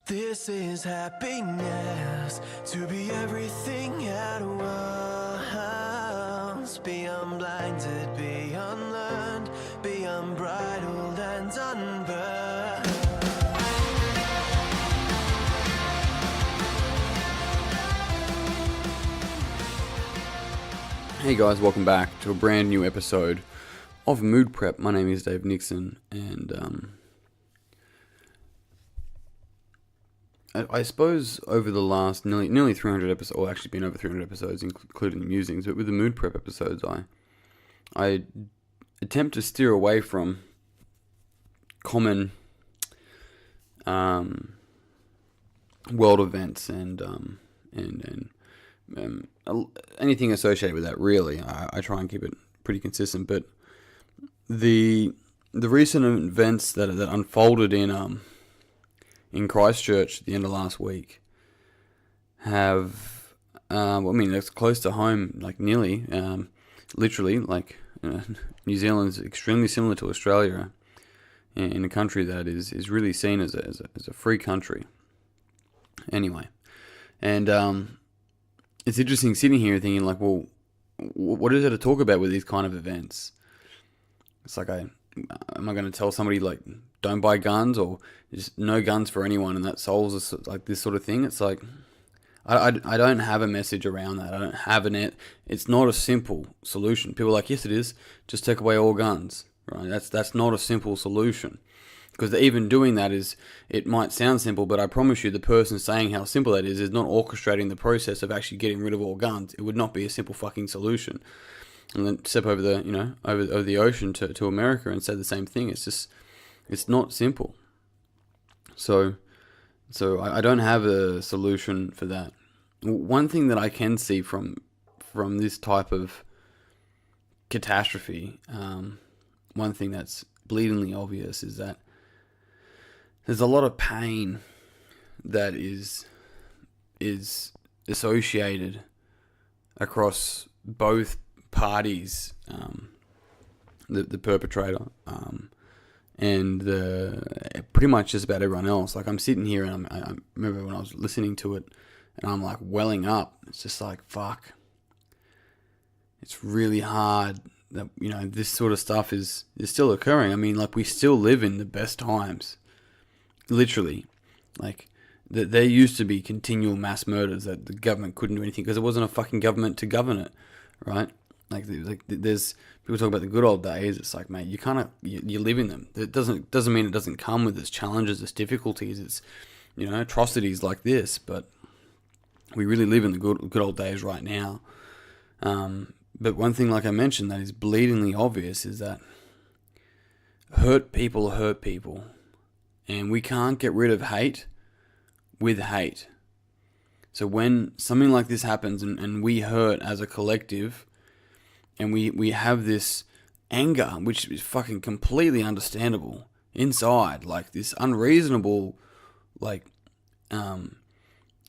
This is happiness, to be everything at once. Be unblinded, be unlearned, be unbridled and unburned. Hey guys, welcome back to a brand new episode of Mood Prep. My name is Dave Nixon, and I suppose over the last nearly 300 episodes, or actually been over 300 episodes, including the musings, but with the Mood Prep episodes, I attempt to steer away from common world events and anything associated with that. Really, I try and keep it pretty consistent. But the recent events that unfolded in Christchurch at the end of last week have, it's close to home, like nearly, literally, like New Zealand's extremely similar to Australia in a country that is really seen as a free country. Anyway, and it's interesting sitting here thinking, like, well, what is there to talk about with these kind of events? It's like, am I going to tell somebody, like, don't buy guns, or just no guns for anyone, and that solves this, like, this sort of thing? It's like, I don't have a message around that. I don't have it's not a simple solution. People are like, yes, it is. Just take away all guns, right? That's not a simple solution. Because even doing that it might sound simple, but I promise you the person saying how simple that is not orchestrating the process of actually getting rid of all guns. It would not be a simple fucking solution. And then step over over the ocean to America and say the same thing. It's not simple. So I don't have a solution for that. One thing that I can see from this type of catastrophe, one thing that's bleedingly obvious is that there's a lot of pain that is associated across both parties, the perpetrator, and pretty much just about everyone else. Like, I'm sitting here and I remember when I was listening to it, and I'm like welling up. It's just like, fuck. It's really hard that this sort of stuff is still occurring. I mean, like, we still live in the best times. Literally, like, there used to be continual mass murders that the government couldn't do anything because there wasn't a fucking government to govern it, right? Like there's people talk about the good old days. It's like, mate, you live in them. It doesn't mean it doesn't come with its challenges, its difficulties, its atrocities like this. But we really live in the good old days right now. But one thing, like I mentioned, that is bleedingly obvious is that hurt people hurt people. And we can't get rid of hate with hate. So when something like this happens and we hurt as a collective, and we have this anger, which is fucking completely understandable inside, like this unreasonable, like,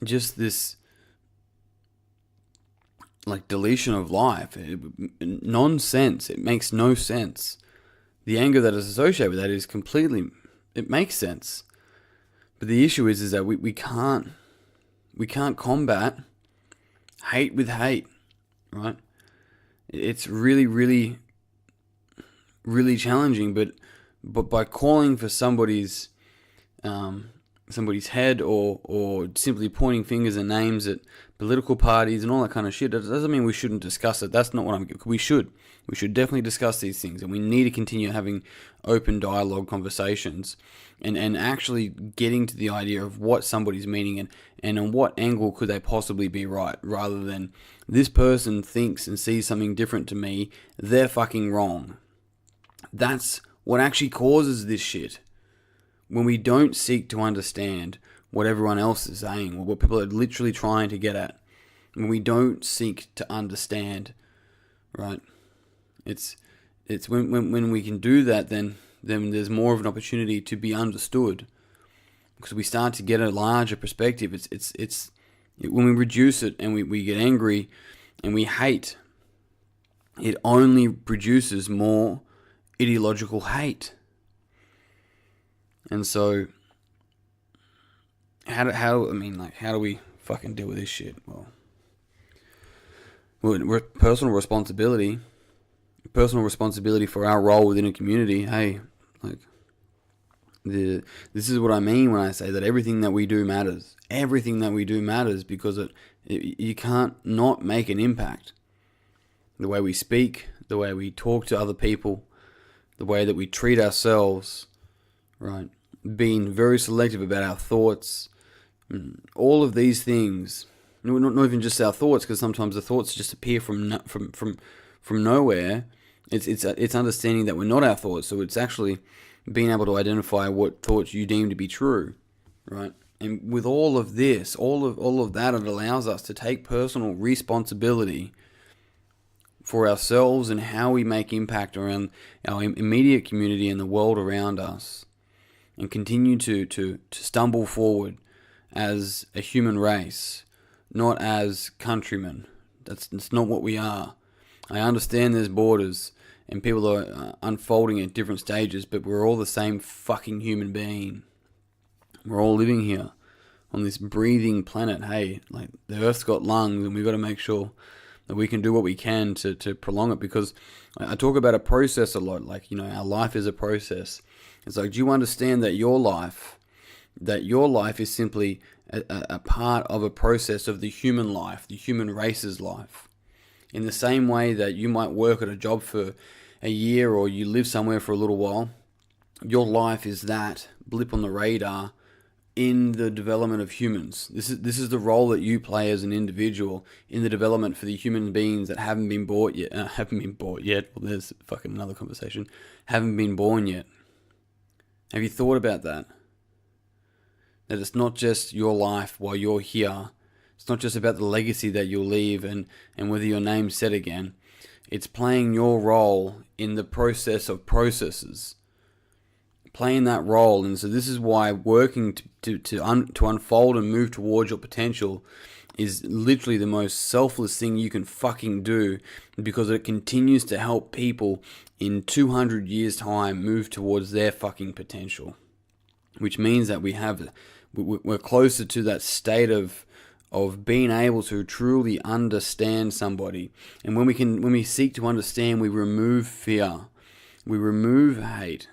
just this, like, deletion of life, nonsense. It makes no sense. The anger that is associated with that is completely... It makes sense, but the issue is that we can't combat hate with hate, right? It's really, really, really challenging. But by calling for somebody's head, or simply pointing fingers and names at political parties and all that kind of shit, that doesn't mean we shouldn't discuss it. That's not what we should definitely discuss these things, and we need to continue having open dialogue conversations and actually getting to the idea of what somebody's meaning and on what angle could they possibly be right, rather than this person thinks and sees something different to me, they're fucking wrong. That's what actually causes this shit. When we don't seek to understand what everyone else is saying, or what people are literally trying to get at, when we don't seek to understand, right? It's when we can do that, then there's more of an opportunity to be understood, because we start to get a larger perspective. It's when we reduce it and we get angry and we hate, it only produces more ideological hate. And so how do we fucking deal with this shit? Well, personal responsibility for our role within a community. Hey, like, this is what I mean when I say that everything that we do matters. Everything that we do matters because you can't not make an impact. The way we speak, the way we talk to other people, the way that we treat ourselves, right? Being very selective about our thoughts, all of these things. Not even just our thoughts, because sometimes the thoughts just appear from nowhere. It's understanding that we're not our thoughts, so it's actually being able to identify what thoughts you deem to be true, right? And with all of this, all of that, it allows us to take personal responsibility for ourselves and how we make impact around our immediate community and the world around us, and continue to stumble forward as a human race, not as countrymen. That's not what we are. I understand there's borders and people are unfolding at different stages, but we're all the same fucking human being. We're all living here on this breathing planet. Hey, like, the Earth's got lungs, and we've got to make sure that we can do what we can to prolong it, because I talk about a process a lot. Like, our life is a process. It's like, do you understand that your life is simply a part of a process of the human life, the human race's life? In the same way that you might work at a job for a year or you live somewhere for a little while, your life is that blip on the radar in the development of humans. This is the role that you play as an individual in the development for the human beings that haven't been born yet. Well, there's fucking another conversation. Haven't been born yet. Have you thought about that? That it's not just your life while you're here. It's not just about the legacy that you'll leave and whether your name's said again. It's playing your role in the process of processes. Playing that role. And so this is why working to unfold and move towards your potential is literally the most selfless thing you can fucking do, because it continues to help people in 200 years' time move towards their fucking potential. Which means that we're closer to that state of being able to truly understand somebody. And when we seek to understand, we remove fear. We remove hate.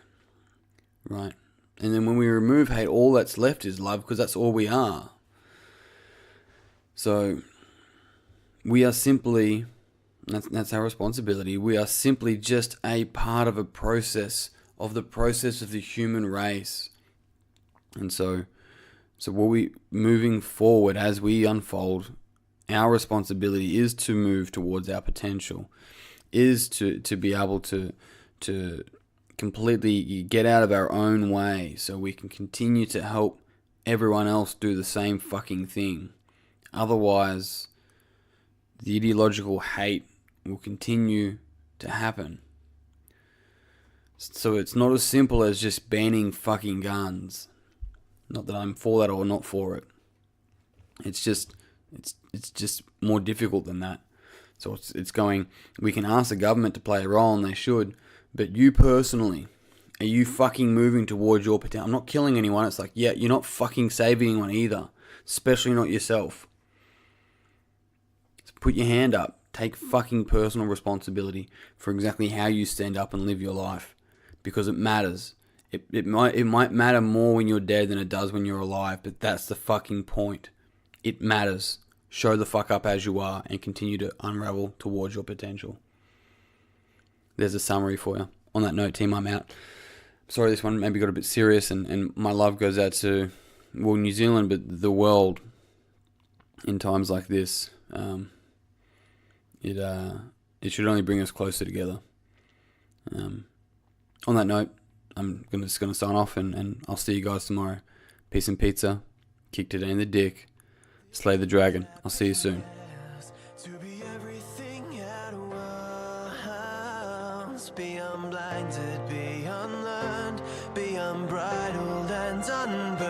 Right? And then when we remove hate, all that's left is love, because that's all we are. So we are simply, that's our responsibility, we are simply just a part of the process of the human race. And so what we moving forward as we unfold, our responsibility is to move towards our potential, is to be able to completely get out of our own way so we can continue to help everyone else do the same fucking thing. Otherwise, the ideological hate will continue to happen. So it's not as simple as just banning fucking guns. Not that I'm for that or not for it. It's just more difficult than that. So it's going, we can ask the government to play a role, and they should, but you personally, are you fucking moving towards your potential? I'm not killing anyone. It's like, yeah, you're not fucking saving anyone either, especially not yourself. So put your hand up. Take fucking personal responsibility for exactly how you stand up and live your life, because it matters. It might matter more when you're dead than it does when you're alive, but that's the fucking point. It matters. Show the fuck up as you are and continue to unravel towards your potential. There's a summary for you. On that note, team, I'm out. Sorry, this one maybe got a bit serious, and my love goes out to, well, New Zealand, but the world in times like this. It should only bring us closer together. On that note, I'm just going to sign off, and I'll see you guys tomorrow. Peace and pizza. Kick today in the dick. Slay the dragon. I'll see you soon. To be everything at once, be unblinded, be unlearned, be unbridled and unbound.